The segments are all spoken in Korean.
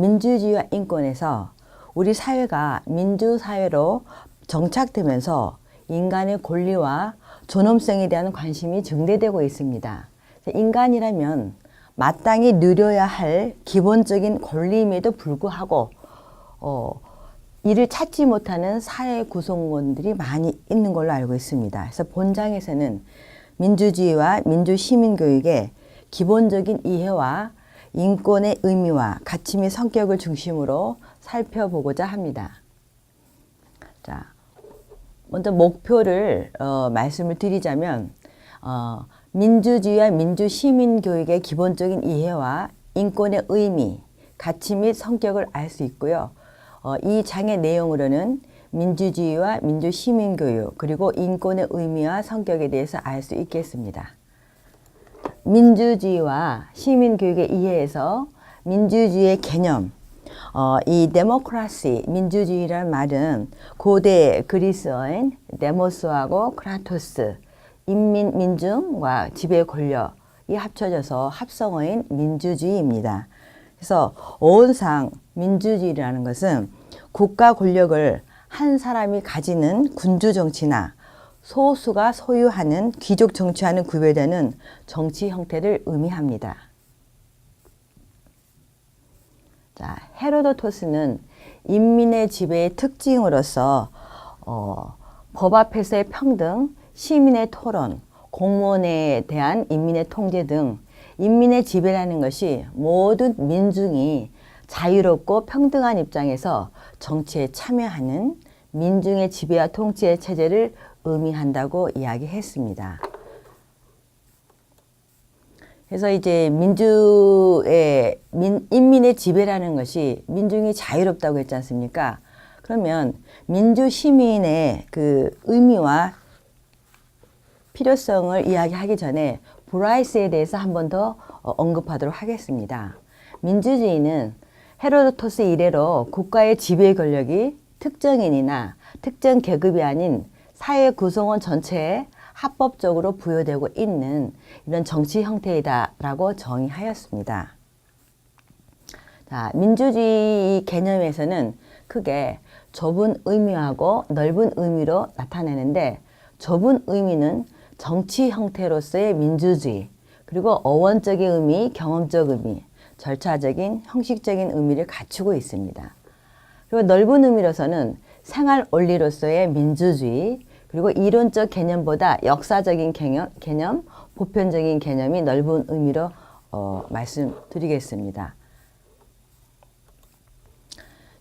민주주의와 인권에서 우리 사회가 민주사회로 정착되면서 인간의 권리와 존엄성에 대한 관심이 증대되고 있습니다. 인간이라면 마땅히 누려야 할 기본적인 권리임에도 불구하고 이를 찾지 못하는 사회 구성원들이 많이 있는 걸로 알고 있습니다. 그래서 본장에서는 민주주의와 민주시민교육의 기본적인 이해와 인권의 의미와 가치 및 성격을 중심으로 살펴보고자 합니다. 자, 먼저 목표를 말씀을 드리자면 민주주의와 민주시민교육의 기본적인 이해와 인권의 의미, 가치 및 성격을 알 수 있고요. 이 장의 내용으로는 민주주의와 민주시민교육 그리고 인권의 의미와 성격에 대해서 알 수 있겠습니다. 민주주의와 시민교육의 이해에서 민주주의의 개념, 이 데모크라시, 민주주의라는 말은 고대 그리스어인 데모스하고 크라토스, 인민, 민중과 지배 권력이 합쳐져서 합성어인 민주주의입니다. 그래서 어원상 민주주의라는 것은 국가 권력을 한 사람이 가지는 군주 정치나 소수가 소유하는 귀족 정치와는 구별되는 정치 형태를 의미합니다. 자, 헤로도토스는 인민의 지배의 특징으로서 법 앞에서의 평등, 시민의 토론, 공무원에 대한 인민의 통제 등 인민의 지배라는 것이 모든 민중이 자유롭고 평등한 입장에서 정치에 참여하는 민중의 지배와 통치의 체제를 의미한다고 이야기했습니다. 그래서 이제 인민의 지배라는 것이 민중이 자유롭다고 했지 않습니까? 그러면 민주시민의 그 의미와 필요성을 이야기하기 전에 브라이스에 대해서 한 번 더 언급하도록 하겠습니다. 민주주의는 헤로도토스 이래로 국가의 지배 권력이 특정인이나 특정 계급이 아닌 사회 구성원 전체에 합법적으로 부여되고 있는 이런 정치 형태이다라고 정의하였습니다. 자, 민주주의 개념에서는 크게 좁은 의미하고 넓은 의미로 나타내는데 좁은 의미는 정치 형태로서의 민주주의, 그리고 어원적인 의미, 경험적 의미, 절차적인, 형식적인 의미를 갖추고 있습니다. 그리고 넓은 의미로서는 생활 원리로서의 민주주의, 그리고 이론적 개념보다 역사적인 개념, 보편적인 개념이 넓은 의미로 말씀드리겠습니다.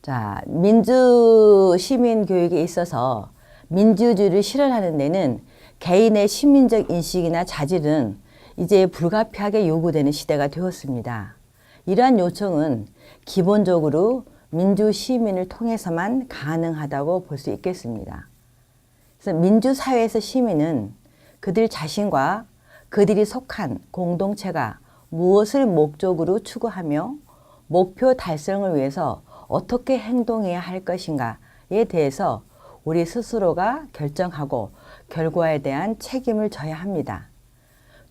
자, 민주 시민 교육에 있어서 민주주의를 실현하는 데는 개인의 시민적 인식이나 자질은 이제 불가피하게 요구되는 시대가 되었습니다. 이러한 요청은 기본적으로 민주 시민을 통해서만 가능하다고 볼 수 있겠습니다. 그래서 민주사회에서 시민은 그들 자신과 그들이 속한 공동체가 무엇을 목적으로 추구하며 목표 달성을 위해서 어떻게 행동해야 할 것인가에 대해서 우리 스스로가 결정하고 결과에 대한 책임을 져야 합니다.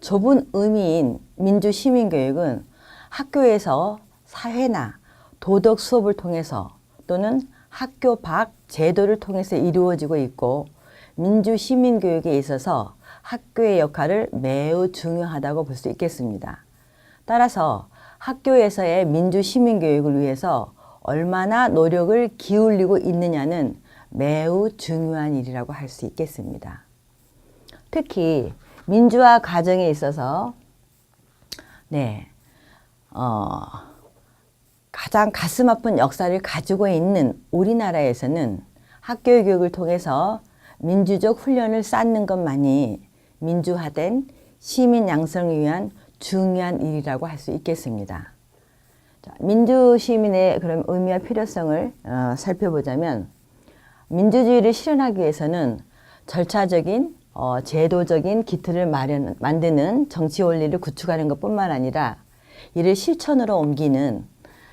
좁은 의미인 민주시민교육은 학교에서 사회나 도덕 수업을 통해서 또는 학교 밖 제도를 통해서 이루어지고 있고 민주시민교육에 있어서 학교의 역할을 매우 중요하다고 볼 수 있겠습니다. 따라서 학교에서의 민주시민교육을 위해서 얼마나 노력을 기울이고 있느냐는 매우 중요한 일이라고 할 수 있겠습니다. 특히 민주화 과정에 있어서 가장 가슴 아픈 역사를 가지고 있는 우리나라에서는 학교 교육을 통해서 민주적 훈련을 쌓는 것만이 민주화된 시민 양성을 위한 중요한 일이라고 할 수 있겠습니다. 자, 민주시민의 그런 의미와 필요성을 살펴보자면 민주주의를 실현하기 위해서는 절차적인 제도적인 기틀을 만드는 정치 원리를 구축하는 것뿐만 아니라 이를 실천으로 옮기는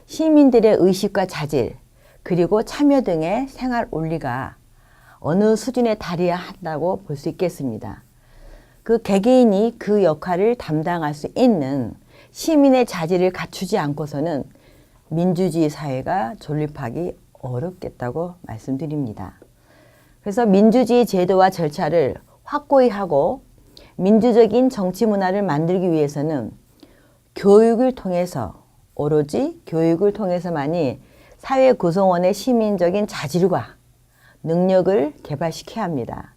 시민들의 의식과 자질 그리고 참여 등의 생활 원리가 어느 수준에 달해야 한다고 볼 수 있겠습니다. 그 개개인이 그 역할을 담당할 수 있는 시민의 자질을 갖추지 않고서는 민주주의 사회가 존립하기 어렵겠다고 말씀드립니다. 그래서 민주주의 제도와 절차를 확고히 하고 민주적인 정치 문화를 만들기 위해서는 교육을 통해서, 오로지 교육을 통해서만이 사회 구성원의 시민적인 자질과 능력을 개발시켜야 합니다.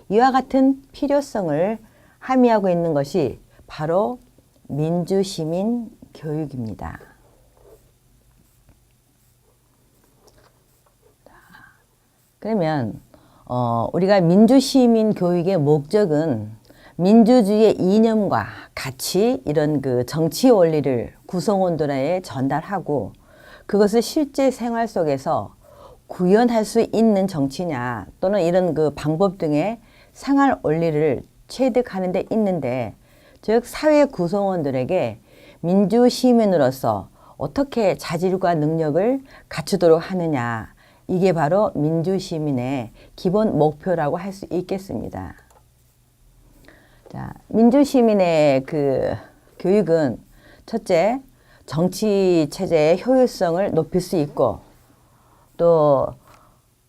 이와 같은 필요성을 함의하고 있는 것이 바로 민주시민 교육입니다. 그러면 우리가 민주시민 교육의 목적은 민주주의의 이념과 가치, 이런 그 정치 원리를 구성원들에 전달하고 그것을 실제 생활 속에서 구현할 수 있는 정치냐 또는 이런 그 방법 등의 생활 원리를 체득하는 데 있는데, 즉 사회 구성원들에게 민주시민으로서 어떻게 자질과 능력을 갖추도록 하느냐, 이게 바로 민주시민의 기본 목표라고 할 수 있겠습니다. 자, 민주시민의 그 교육은 첫째, 정치 체제의 효율성을 높일 수 있고, 또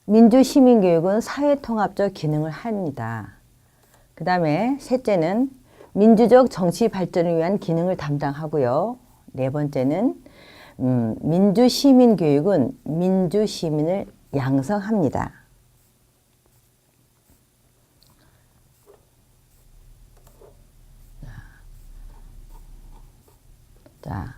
민주시민 교육은 사회통합적 기능을 합니다. 그 다음에 셋째는 민주적 정치 발전을 위한 기능을 담당하고요. 네 번째는 민주시민 교육은 민주시민을 양성합니다. 자,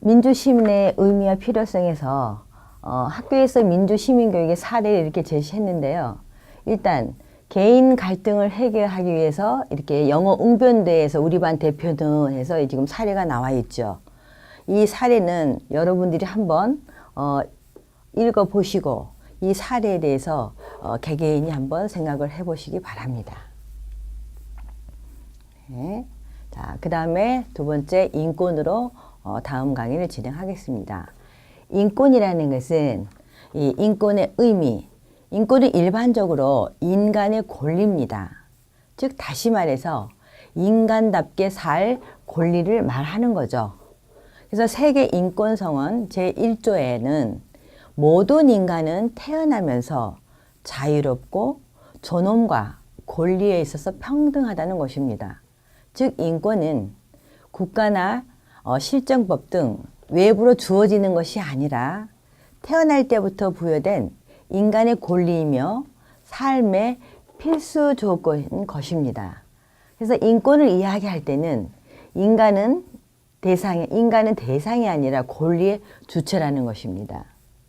민주시민의 의미와 필요성에서 학교에서 민주시민교육의 사례를 이렇게 제시했는데요. 일단 개인 갈등을 해결하기 위해서 이렇게 영어 웅변대에서 우리 반 대표는 해서 지금 사례가 나와 있죠. 이 사례는 여러분들이 한번 읽어보시고 이 사례에 대해서 개개인이 한번 생각을 해보시기 바랍니다. 네. 자, 그 다음에 두 번째 인권으로 다음 강의를 진행하겠습니다. 인권이라는 것은 이 인권의 의미, 인권은 일반적으로 인간의 권리입니다. 즉 다시 말해서 인간답게 살 권리를 말하는 거죠. 그래서 세계 인권성원 제1조에는 모든 인간은 태어나면서 자유롭고 존엄과 권리에 있어서 평등하다는 것입니다. 즉 인권은 국가나 실정법 등 외부로 주어지는 것이 아니라 태어날 때부터 부여된 인간의 권리이며 삶의 필수 조건인 것입니다. 그래서 인권을 이야기할 때는 인간은 대상이 아니라 권리의 주체라는 것입니다.